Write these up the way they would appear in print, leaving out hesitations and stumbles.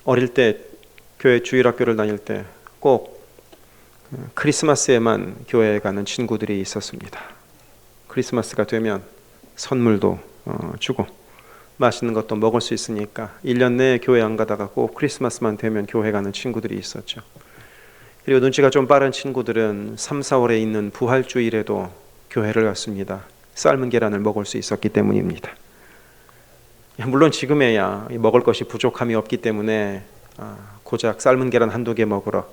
어릴 때 교회 주일학교를 다닐 때 꼭 크리스마스에만 교회에 가는 친구들이 있었습니다. 크리스마스가 되면 선물도 주고 맛있는 것도 먹을 수 있으니까 1년 내에 교회 안 가다가 꼭 크리스마스만 되면 교회 가는 친구들이 있었죠. 그리고 눈치가 좀 빠른 친구들은 3, 4월에 있는 부활주일에도 교회를 갔습니다. 삶은 계란을 먹을 수 있었기 때문입니다. 물론 지금에야 먹을 것이 부족함이 없기 때문에 고작 삶은 계란 한두 개 먹으러,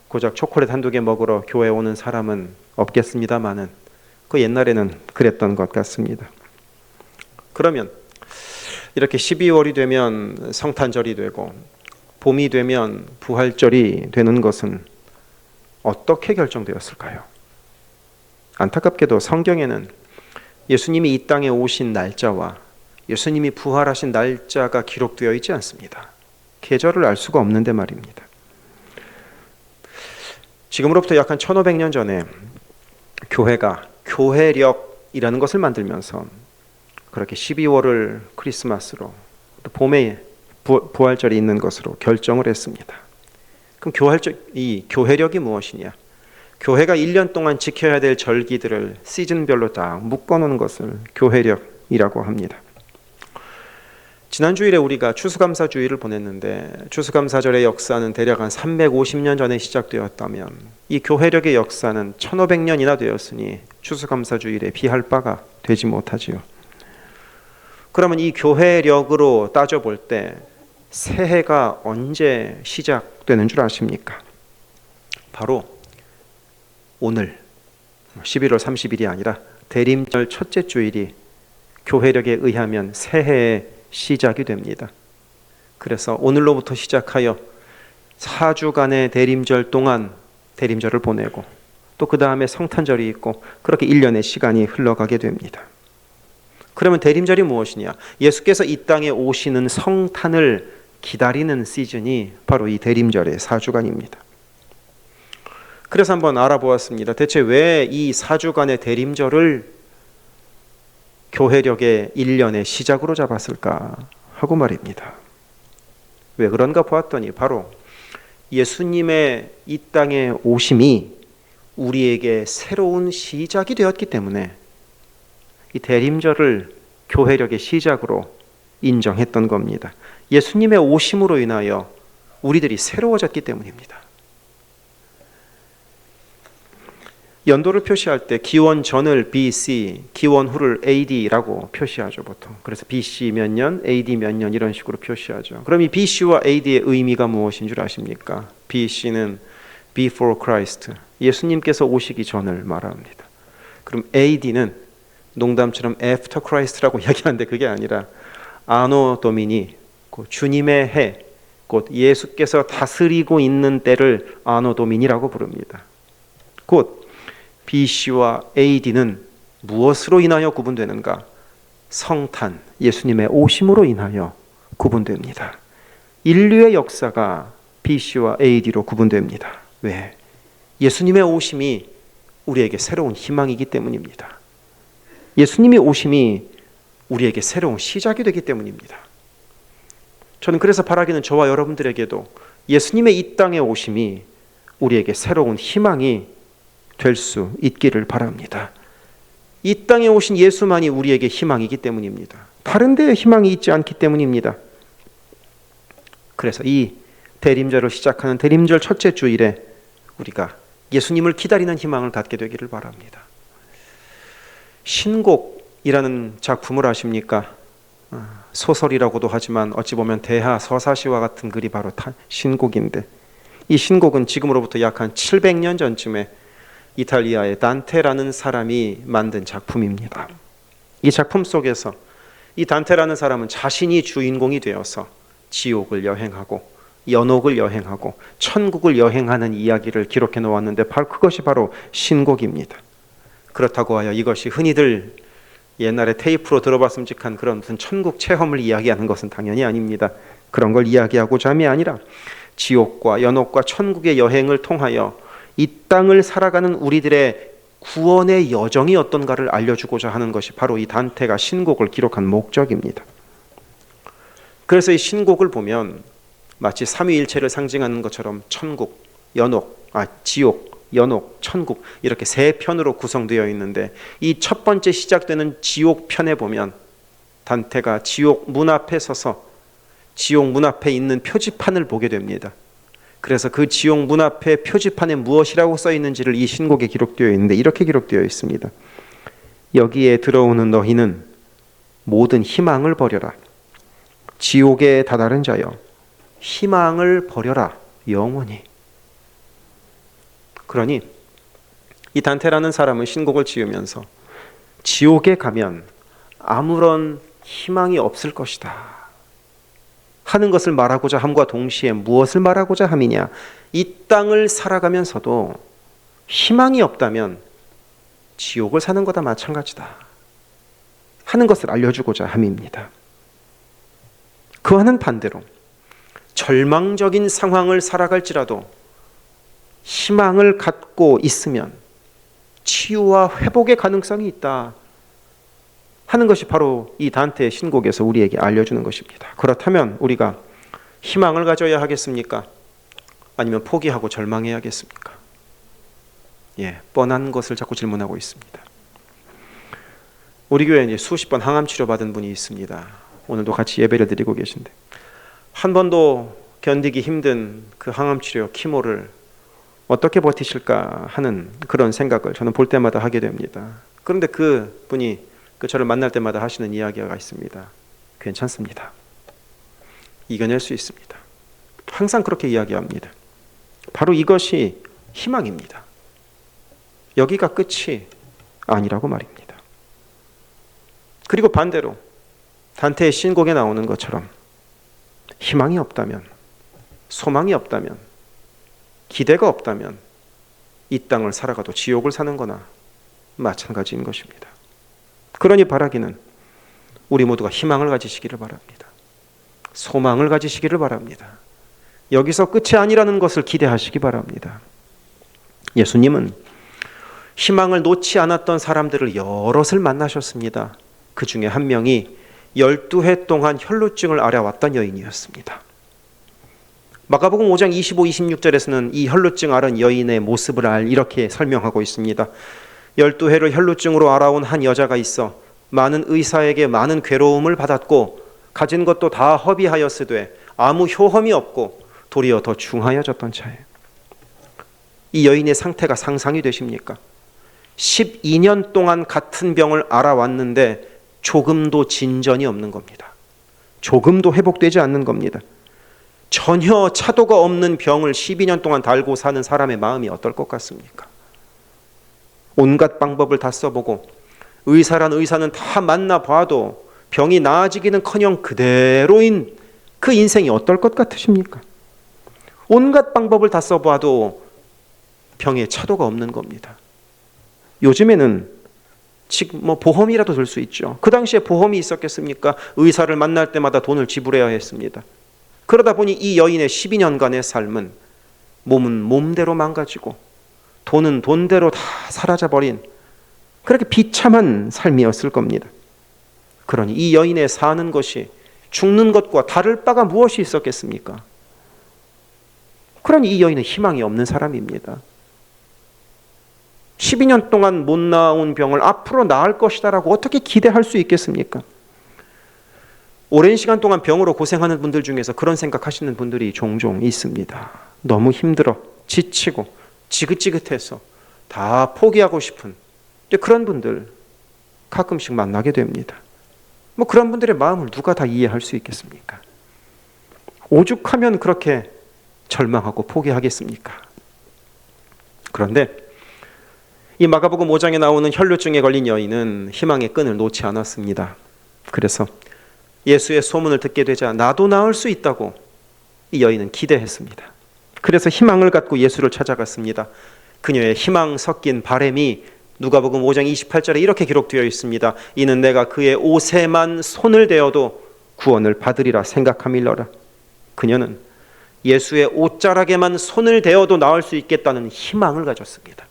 고작 초콜릿 한두 개 먹으러 교회에 오는 사람은 없겠습니다마는 그 옛날에는 그랬던 것 같습니다. 그러면 이렇게 12월이 되면 성탄절이 되고 봄이 되면 부활절이 되는 것은 어떻게 결정되었을까요? 안타깝게도 성경에는 예수님이 이 땅에 오신 날짜와 예수님이 부활하신 날짜가 기록되어 있지 않습니다. 계절을 알 수가 없는데 말입니다. 지금으로부터 약 한 1500년 전에 교회가 교회력이라는 것을 만들면서 그렇게 12월을 크리스마스로 또 봄에 부활절이 있는 것으로 결정을 했습니다. 그럼 이 교회력이 무엇이냐? 교회가 1년 동안 지켜야 될 절기들을 시즌별로 다 묶어놓은 것을 교회력이라고 합니다. 지난주일에 우리가 추수감사주일을 보냈는데 추수감사절의 역사는 대략 한 350년 전에 시작되었다면 이 교회력의 역사는 1500년이나 되었으니 추수감사주일에 비할 바가 되지 못하지요. 그러면 이 교회력으로 따져볼 때 새해가 언제 시작되는 줄 아십니까? 바로 오늘 11월 30일이 아니라 대림절 첫째 주일이 교회력에 의하면 새해의 시작이 됩니다. 그래서 오늘로부터 시작하여 4주간의 대림절 동안 대림절을 보내고 또 그 다음에 성탄절이 있고 그렇게 1년의 시간이 흘러가게 됩니다. 그러면 대림절이 무엇이냐? 예수께서 이 땅에 오시는 성탄을 기다리는 시즌이 바로 이 대림절의 4주간입니다. 그래서 한번 알아보았습니다. 대체 왜 이 4주간의 대림절을 교회력의 1년의 시작으로 잡았을까 하고 말입니다. 왜 그런가 보았더니 바로 예수님의 이 땅에 오심이 우리에게 새로운 시작이 되었기 때문에 이 대림절을 교회력의 시작으로 인정했던 겁니다. 예수님의 오심으로 인하여 우리들이 새로워졌기 때문입니다. 연도를 표시할 때 기원 전을 BC, 기원 후를 AD라고 표시하죠, 보통. 그래서 BC 몇 년, AD 몇 년 이런 식으로 표시하죠. 그럼 이 BC와 AD의 의미가 무엇인 줄 아십니까? BC는 Before Christ, 예수님께서 오시기 전을 말합니다. 그럼 AD는 농담처럼 After Christ라고 이야기하는데 그게 아니라 아노 도미니, 곧 주님의 해, 곧 예수께서 다스리고 있는 때를 아노 도미니라고 부릅니다. 곧 BC와 AD는 무엇으로 인하여 구분되는가? 성탄, 예수님의 오심으로 인하여 구분됩니다. 인류의 역사가 BC와 AD로 구분됩니다. 왜? 예수님의 오심이 우리에게 새로운 희망이기 때문입니다. 예수님의 오심이 우리에게 새로운 시작이 되기 때문입니다. 저는 그래서 바라기는 저와 여러분들에게도 예수님의 이 땅에 오심이 우리에게 새로운 희망이 될 수 있기를 바랍니다. 이 땅에 오신 예수만이 우리에게 희망이기 때문입니다. 다른 데에 희망이 있지 않기 때문입니다. 그래서 이 대림절을 시작하는 대림절 첫째 주일에 우리가 예수님을 기다리는 희망을 갖게 되기를 바랍니다. 신곡이라는 작품을 아십니까? 소설이라고도 하지만 어찌 보면 대하 서사시와 같은 글이 바로 신곡인데 이 신곡은 지금으로부터 약 한 700년 전쯤에 이탈리아의 단테라는 사람이 만든 작품입니다. 이 작품 속에서 이 단테라는 사람은 자신이 주인공이 되어서 지옥을 여행하고 연옥을 여행하고 천국을 여행하는 이야기를 기록해 놓았는데 그것이 바로 신곡입니다. 그렇다고 하여 이것이 흔히들 옛날에 테이프로 들어봤으면 직한 그런 무슨 천국 체험을 이야기하는 것은 당연히 아닙니다. 그런 걸 이야기하고자 함이 아니라 지옥과 연옥과 천국의 여행을 통하여 이 땅을 살아가는 우리들의 구원의 여정이 어떤가를 알려주고자 하는 것이 바로 이 단테가 신곡을 기록한 목적입니다. 그래서 이 신곡을 보면 마치 삼위일체를 상징하는 것처럼 천국, 지옥, 연옥, 천국 이렇게 세 편으로 구성되어 있는데 이 첫 번째 시작되는 지옥 편에 보면 단테가 지옥 문 앞에 서서 지옥 문 앞에 있는 표지판을 보게 됩니다. 그래서 그 지옥 문 앞에 표지판에 무엇이라고 써 있는지를 이 신곡에 기록되어 있는데 이렇게 기록되어 있습니다. 여기에 들어오는 너희는 모든 희망을 버려라. 지옥에 다다른 자여, 희망을 버려라 영원히. 그러니 이 단테라는 사람은 신곡을 지으면서 지옥에 가면 아무런 희망이 없을 것이다 하는 것을 말하고자 함과 동시에 무엇을 말하고자 함이냐, 이 땅을 살아가면서도 희망이 없다면 지옥을 사는 거다 마찬가지다 하는 것을 알려주고자 함입니다. 그와는 반대로 절망적인 상황을 살아갈지라도 희망을 갖고 있으면 치유와 회복의 가능성이 있다 하는 것이 바로 이 단테의 신곡에서 우리에게 알려주는 것입니다. 그렇다면 우리가 희망을 가져야 하겠습니까? 아니면 포기하고 절망해야겠습니까? 뻔한 것을 자꾸 질문하고 있습니다. 우리 교회에 이제 수십 번 항암 치료 받은 분이 있습니다. 오늘도 같이 예배를 드리고 계신데 한 번도 견디기 힘든 그 항암 치료 키모를 어떻게 버티실까 하는 그런 생각을 저는 볼 때마다 하게 됩니다. 그런데 그 분이 저를 만날 때마다 하시는 이야기가 있습니다. 괜찮습니다. 이겨낼 수 있습니다. 항상 그렇게 이야기합니다. 바로 이것이 희망입니다. 여기가 끝이 아니라고 말입니다. 그리고 반대로 단테의 신곡에 나오는 것처럼 희망이 없다면, 소망이 없다면, 기대가 없다면 이 땅을 살아가도 지옥을 사는 거나 마찬가지인 것입니다. 그러니 바라기는 우리 모두가 희망을 가지시기를 바랍니다. 소망을 가지시기를 바랍니다. 여기서 끝이 아니라는 것을 기대하시기 바랍니다. 예수님은 희망을 놓지 않았던 사람들을 여럿을 만나셨습니다. 그 중에 한 명이 12해 동안 혈루증을 앓아왔던 여인이었습니다. 마가복음 5장 25, 26절에서는 이 혈루증 앓은 여인의 모습을 이렇게 설명하고 있습니다. 12해를 혈루증으로 앓아온 한 여자가 있어 많은 의사에게 많은 괴로움을 받았고 가진 것도 다 허비하였으되 아무 효험이 없고 도리어 더 중하여졌던 차에. 이 여인의 상태가 상상이 되십니까? 12년 동안 같은 병을 앓아왔는데 조금도 진전이 없는 겁니다. 조금도 회복되지 않는 겁니다. 전혀 차도가 없는 병을 12년 동안 달고 사는 사람의 마음이 어떨 것 같습니까? 온갖 방법을 다 써보고 의사란 의사는 다 만나봐도 병이 나아지기는커녕 그대로인 그 인생이 어떨 것 같으십니까? 온갖 방법을 다 써봐도 병에 차도가 없는 겁니다. 요즘에는 지금 보험이라도 들 수 있죠. 그 당시에 보험이 있었겠습니까? 의사를 만날 때마다 돈을 지불해야 했습니다. 그러다 보니 이 여인의 12년간의 삶은 몸은 몸대로 망가지고 돈은 돈대로 다 사라져버린 그렇게 비참한 삶이었을 겁니다. 그러니 이 여인의 사는 것이 죽는 것과 다를 바가 무엇이 있었겠습니까? 그러니 이 여인은 희망이 없는 사람입니다. 12년 동안 못 나은 병을 앞으로 나을 것이다라고 어떻게 기대할 수 있겠습니까? 오랜 시간 동안 병으로 고생하는 분들 중에서 그런 생각하시는 분들이 종종 있습니다. 너무 힘들어, 지치고 지긋지긋해서 다 포기하고 싶은 그런 분들 가끔씩 만나게 됩니다. 그런 분들의 마음을 누가 다 이해할 수 있겠습니까? 오죽하면 그렇게 절망하고 포기하겠습니까? 그런데 이 마가복음 5장에 나오는 혈루증에 걸린 여인은 희망의 끈을 놓지 않았습니다. 그래서 예수의 소문을 듣게 되자 나도 나을 수 있다고 이 여인은 기대했습니다. 그래서 희망을 갖고 예수를 찾아갔습니다. 그녀의 희망 섞인 바람이 누가복음 5장 28절에 이렇게 기록되어 있습니다. 이는 내가 그의 옷에만 손을 대어도 구원을 받으리라 생각함일러라. 그녀는 예수의 옷자락에만 손을 대어도 나을 수 있겠다는 희망을 가졌습니다.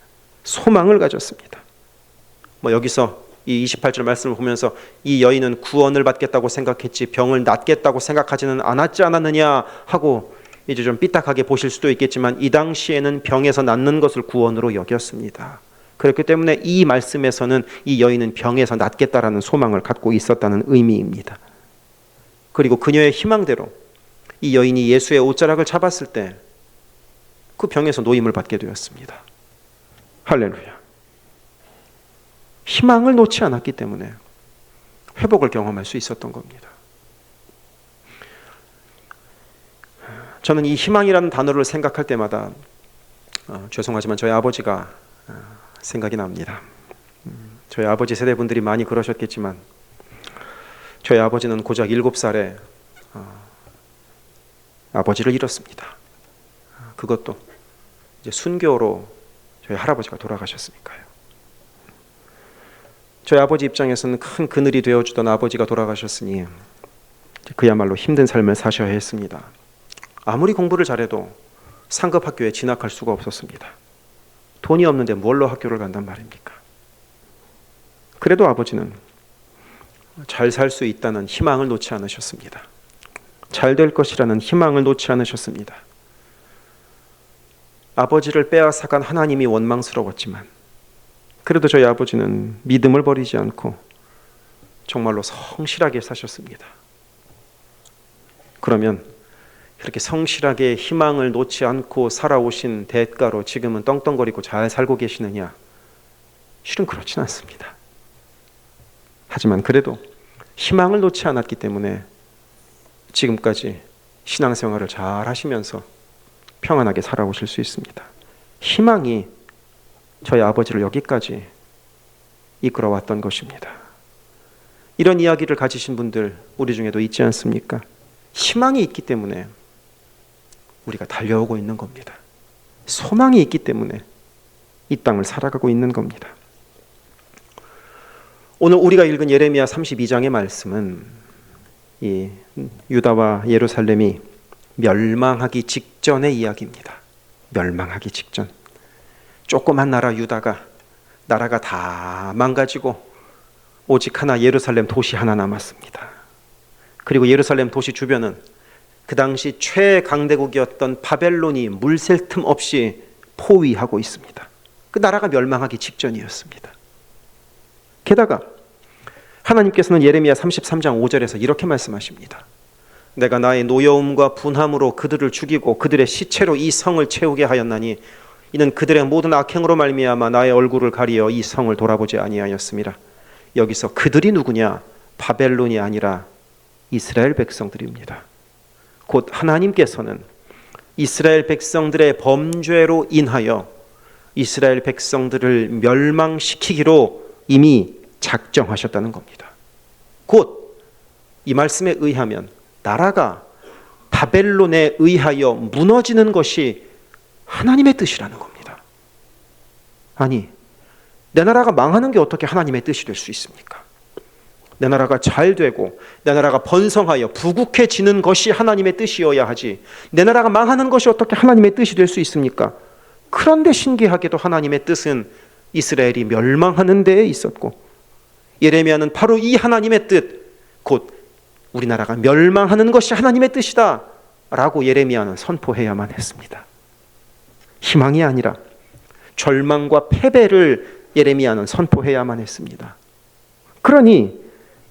소망을 가졌습니다. 여기서 이 28절 말씀을 보면서 이 여인은 구원을 받겠다고 생각했지 병을 낫겠다고 생각하지는 않았지 않았느냐 하고 이제 좀 삐딱하게 보실 수도 있겠지만 이 당시에는 병에서 낫는 것을 구원으로 여겼습니다. 그렇기 때문에 이 말씀에서는 이 여인은 병에서 낫겠다라는 소망을 갖고 있었다는 의미입니다. 그리고 그녀의 희망대로 이 여인이 예수의 옷자락을 잡았을 때 그 병에서 노임을 받게 되었습니다. 할렐루야. 희망을 놓지 않았기 때문에 회복을 경험할 수 있었던 겁니다. 저는 이 희망이라는 단어를 생각할 때마다 죄송하지만 저희 아버지가 생각이 납니다. 저희 아버지 세대분들이 많이 그러셨겠지만 저희 아버지는 고작 7살에 아버지를 잃었습니다. 그것도 이제 순교로 저희 할아버지가 돌아가셨으니까요. 저희 아버지 입장에서는 큰 그늘이 되어주던 아버지가 돌아가셨으니 그야말로 힘든 삶을 사셔야 했습니다. 아무리 공부를 잘해도 상급 학교에 진학할 수가 없었습니다. 돈이 없는데 뭘로 학교를 간단 말입니까? 그래도 아버지는 잘 살 수 있다는 희망을 놓지 않으셨습니다. 잘 될 것이라는 희망을 놓지 않으셨습니다. 아버지를 빼앗아간 하나님이 원망스러웠지만 그래도 저희 아버지는 믿음을 버리지 않고 정말로 성실하게 사셨습니다. 그러면 그렇게 성실하게 희망을 놓지 않고 살아오신 대가로 지금은 떵떵거리고 잘 살고 계시느냐? 실은 그렇진 않습니다. 하지만 그래도 희망을 놓지 않았기 때문에 지금까지 신앙생활을 잘 하시면서 평안하게 살아오실 수 있습니다. 희망이 저희 아버지를 여기까지 이끌어왔던 것입니다. 이런 이야기를 가지신 분들 우리 중에도 있지 않습니까? 희망이 있기 때문에 우리가 달려오고 있는 겁니다. 소망이 있기 때문에 이 땅을 살아가고 있는 겁니다. 오늘 우리가 읽은 예레미야 32장의 말씀은 이 유다와 예루살렘이 멸망하기 직전의 이야기입니다. 멸망하기 직전. 조그만 나라 유다가 나라가 다 망가지고 오직 하나 예루살렘 도시 하나 남았습니다. 그리고 예루살렘 도시 주변은 그 당시 최강대국이었던 바벨론이 물샐 틈 없이 포위하고 있습니다. 그 나라가 멸망하기 직전이었습니다. 게다가 하나님께서는 예레미야 33장 5절에서 이렇게 말씀하십니다. 내가 나의 노여움과 분함으로 그들을 죽이고 그들의 시체로 이 성을 채우게 하였나니 이는 그들의 모든 악행으로 말미암아 나의 얼굴을 가리어 이 성을 돌아보지 아니하였습니다. 여기서 그들이 누구냐? 바벨론이 아니라 이스라엘 백성들입니다. 곧 하나님께서는 이스라엘 백성들의 범죄로 인하여 이스라엘 백성들을 멸망시키기로 이미 작정하셨다는 겁니다. 곧 이 말씀에 의하면 나라가 바벨론에 의하여 무너지는 것이 하나님의 뜻이라는 겁니다. 아니, 내 나라가 망하는 게 어떻게 하나님의 뜻이 될 수 있습니까? 내 나라가 잘 되고 내 나라가 번성하여 부국해지는 것이 하나님의 뜻이어야 하지 내 나라가 망하는 것이 어떻게 하나님의 뜻이 될 수 있습니까? 그런데 신기하게도 하나님의 뜻은 이스라엘이 멸망하는 데에 있었고 예레미야는 바로 이 하나님의 뜻, 곧 우리나라가 멸망하는 것이 하나님의 뜻이다 라고 예레미야는 선포해야만 했습니다. 희망이 아니라 절망과 패배를 예레미야는 선포해야만 했습니다. 그러니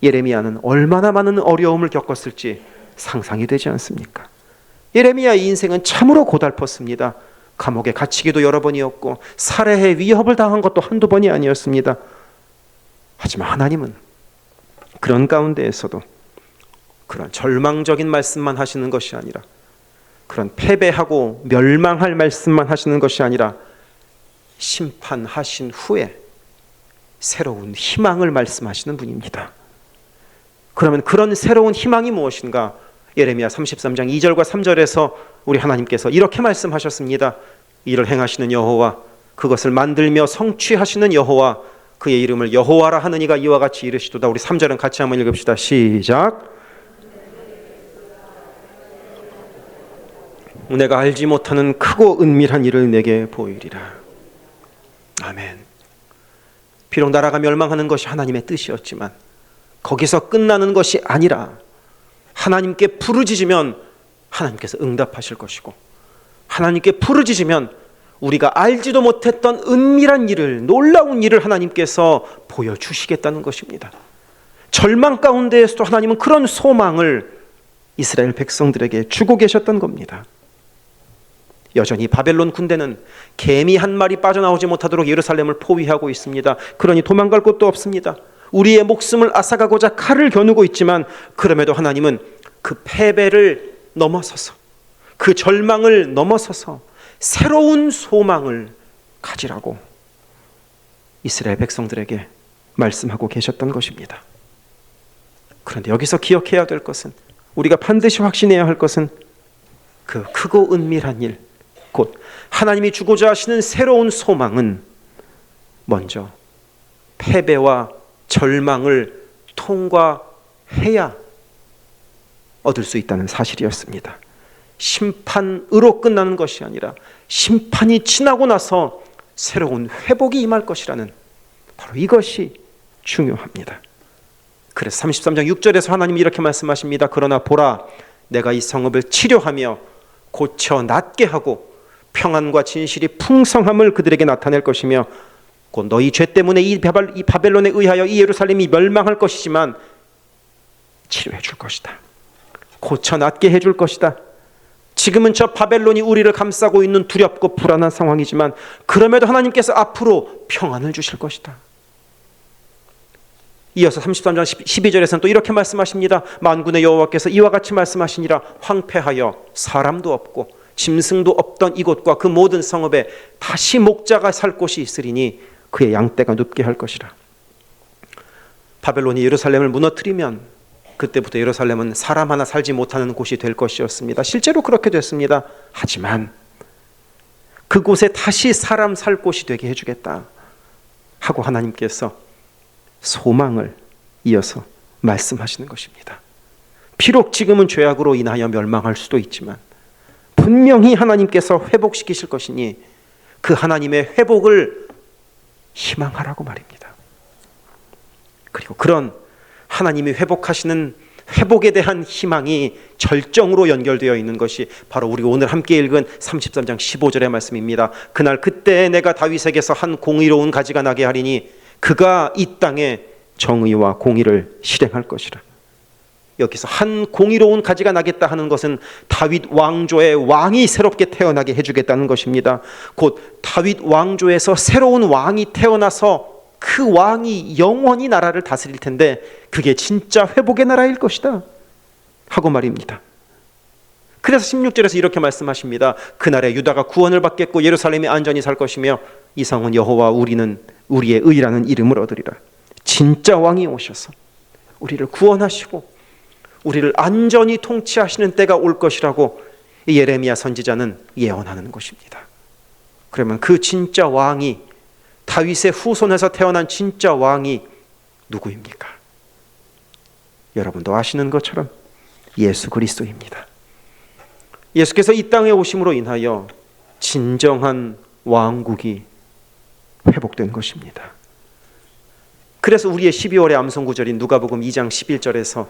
예레미야는 얼마나 많은 어려움을 겪었을지 상상이 되지 않습니까? 예레미야의 인생은 참으로 고달팠습니다. 감옥에 갇히기도 여러 번이었고 살해의 위협을 당한 것도 한두 번이 아니었습니다. 하지만 하나님은 그런 가운데에서도 그런 절망적인 말씀만 하시는 것이 아니라 그런 패배하고 멸망할 말씀만 하시는 것이 아니라 심판하신 후에 새로운 희망을 말씀하시는 분입니다. 그러면 그런 새로운 희망이 무엇인가? 예레미야 33장 2절과 3절에서 우리 하나님께서 이렇게 말씀하셨습니다. 이를 행하시는 여호와, 그것을 만들며 성취하시는 여호와, 그의 이름을 여호와라 하는 이가 이와 같이 이르시도다. 우리 3절은 같이 한번 읽읍시다. 시작. 내가 알지 못하는 크고 은밀한 일을 내게 보이리라. 아멘. 비록 나라가 멸망하는 것이 하나님의 뜻이었지만 거기서 끝나는 것이 아니라 하나님께 부르짖으면 하나님께서 응답하실 것이고, 하나님께 부르짖으면 우리가 알지도 못했던 은밀한 일을, 놀라운 일을 하나님께서 보여주시겠다는 것입니다. 절망 가운데에서도 하나님은 그런 소망을 이스라엘 백성들에게 주고 계셨던 겁니다. 여전히 바벨론 군대는 개미 한 마리 빠져나오지 못하도록 예루살렘을 포위하고 있습니다. 그러니 도망갈 곳도 없습니다. 우리의 목숨을 앗아가고자 칼을 겨누고 있지만, 그럼에도 하나님은 그 패배를 넘어서서, 그 절망을 넘어서서 새로운 소망을 가지라고 이스라엘 백성들에게 말씀하고 계셨던 것입니다. 그런데 여기서 기억해야 될 것은, 우리가 반드시 확신해야 할 것은, 그 크고 은밀한 일, 곧 하나님이 주고자 하시는 새로운 소망은 먼저 패배와 절망을 통과해야 얻을 수 있다는 사실이었습니다. 심판으로 끝나는 것이 아니라 심판이 지나고 나서 새로운 회복이 임할 것이라는, 바로 이것이 중요합니다. 그래서 33장 6절에서 하나님이 이렇게 말씀하십니다. 그러나 보라, 내가 이 성읍을 치료하며 고쳐 낫게 하고 평안과 진실이 풍성함을 그들에게 나타낼 것이며, 곧 너희 죄 때문에 이 바벨론에 의하여 이 예루살렘이 멸망할 것이지만 치료해 줄 것이다. 고쳐 낫게 해줄 것이다. 지금은 저 바벨론이 우리를 감싸고 있는 두렵고 불안한 상황이지만, 그럼에도 하나님께서 앞으로 평안을 주실 것이다. 이어서 33장 12절에서는 또 이렇게 말씀하십니다. 만군의 여호와께서 이와 같이 말씀하시니라. 황폐하여 사람도 없고 짐승도 없던 이곳과 그 모든 성읍에 다시 목자가 살 곳이 있으리니 그의 양떼가 눕게 할 것이라. 바벨론이 예루살렘을 무너뜨리면 그때부터 예루살렘은 사람 하나 살지 못하는 곳이 될 것이었습니다. 실제로 그렇게 됐습니다. 하지만 그곳에 다시 사람 살 곳이 되게 해주겠다 하고 하나님께서 소망을 이어서 말씀하시는 것입니다. 비록 지금은 죄악으로 인하여 멸망할 수도 있지만 분명히 하나님께서 회복시키실 것이니 그 하나님의 회복을 희망하라고 말입니다. 그리고 그런 하나님이 회복하시는 회복에 대한 희망이 절정으로 연결되어 있는 것이 바로 우리 오늘 함께 읽은 33장 15절의 말씀입니다. 그날 그때 내가 다윗에게서 한 공의로운 가지가 나게 하리니 그가 이 땅에 정의와 공의를 실행할 것이라. 여기서 한 공의로운 가지가 나겠다 하는 것은 다윗 왕조의 왕이 새롭게 태어나게 해주겠다는 것입니다. 곧 다윗 왕조에서 새로운 왕이 태어나서 그 왕이 영원히 나라를 다스릴 텐데 그게 진짜 회복의 나라일 것이다 하고 말입니다. 그래서 16절에서 이렇게 말씀하십니다. 그날에 유다가 구원을 받겠고 예루살렘이 안전히 살 것이며 이 성은 여호와 우리는 우리의 의라는 이름을 얻으리라. 진짜 왕이 오셔서 우리를 구원하시고 우리를 안전히 통치하시는 때가 올 것이라고 예레미야 선지자는 예언하는 것입니다. 그러면 그 진짜 왕이, 다윗의 후손에서 태어난 진짜 왕이 누구입니까? 여러분도 아시는 것처럼 예수 그리스도입니다. 예수께서 이 땅에 오심으로 인하여 진정한 왕국이 회복된 것입니다. 그래서 우리의 12월의 암송구절인 누가복음 2장 11절에서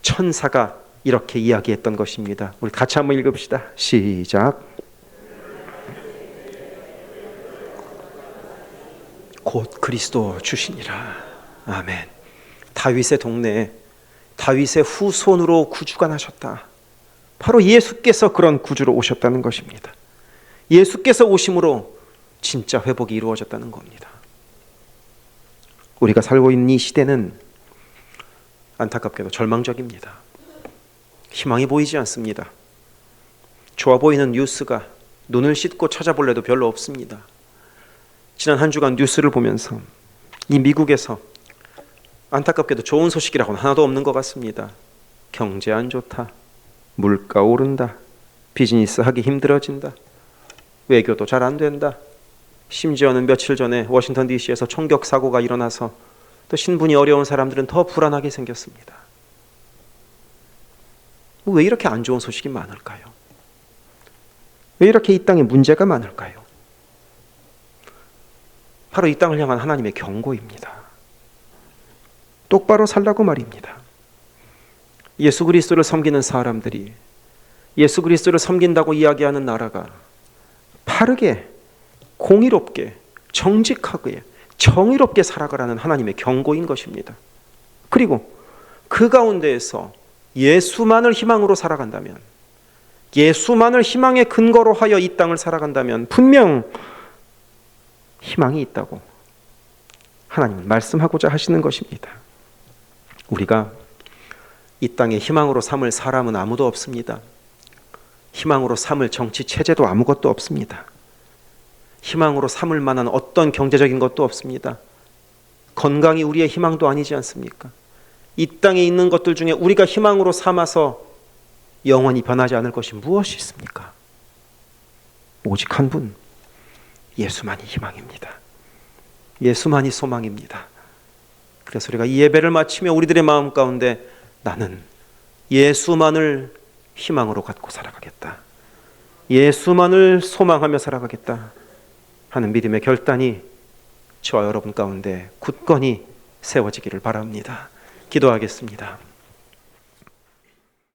천사가 이렇게 이야기했던 것입니다. 우리 같이 한번 읽읍시다. 시작. 곧 그리스도 주시니라. 아멘. 다윗의 동네에 다윗의 후손으로 구주가 나셨다. 바로 예수께서 그런 구주로 오셨다는 것입니다. 예수께서 오심으로 진짜 회복이 이루어졌다는 겁니다. 우리가 살고 있는 이 시대는 안타깝게도 절망적입니다. 희망이 보이지 않습니다. 좋아 보이는 뉴스가 눈을 씻고 찾아볼래도 별로 없습니다. 지난 한 주간 뉴스를 보면서 이 미국에서 안타깝게도 좋은 소식이라고는 하나도 없는 것 같습니다. 경제 안 좋다, 물가 오른다, 비즈니스 하기 힘들어진다, 외교도 잘 안 된다, 심지어는 며칠 전에 워싱턴 DC에서 총격 사고가 일어나서 또 신분이 어려운 사람들은 더 불안하게 생겼습니다. 왜 이렇게 안 좋은 소식이 많을까요? 왜 이렇게 이 땅에 문제가 많을까요? 바로 이 땅을 향한 하나님의 경고입니다. 똑바로 살라고 말입니다. 예수 그리스도를 섬기는 사람들이 예수 그리스도를 섬긴다고 이야기하는 나라가 바르게, 공의롭게, 정직하게, 정의롭게 살아가라는 하나님의 경고인 것입니다. 그리고 그 가운데에서 예수만을 희망으로 살아간다면, 예수만을 희망의 근거로 하여 이 땅을 살아간다면 분명 희망이 있다고 하나님은 말씀하고자 하시는 것입니다. 우리가 이 땅에 희망으로 삼을 사람은 아무도 없습니다. 희망으로 삼을 정치 체제도 아무것도 없습니다. 희망으로 삼을 만한 어떤 경제적인 것도 없습니다. 건강이 우리의 희망도 아니지 않습니까? 이 땅에 있는 것들 중에 우리가 희망으로 삼아서 영원히 변하지 않을 것이 무엇이 있습니까? 오직 한 분, 예수만이 희망입니다. 예수만이 소망입니다. 그래서 우리가 이 예배를 마치며 우리들의 마음 가운데 나는 예수만을 희망으로 갖고 살아가겠다, 예수만을 소망하며 살아가겠다 하는 믿음의 결단이 저와 여러분 가운데 굳건히 세워지기를 바랍니다. 기도하겠습니다.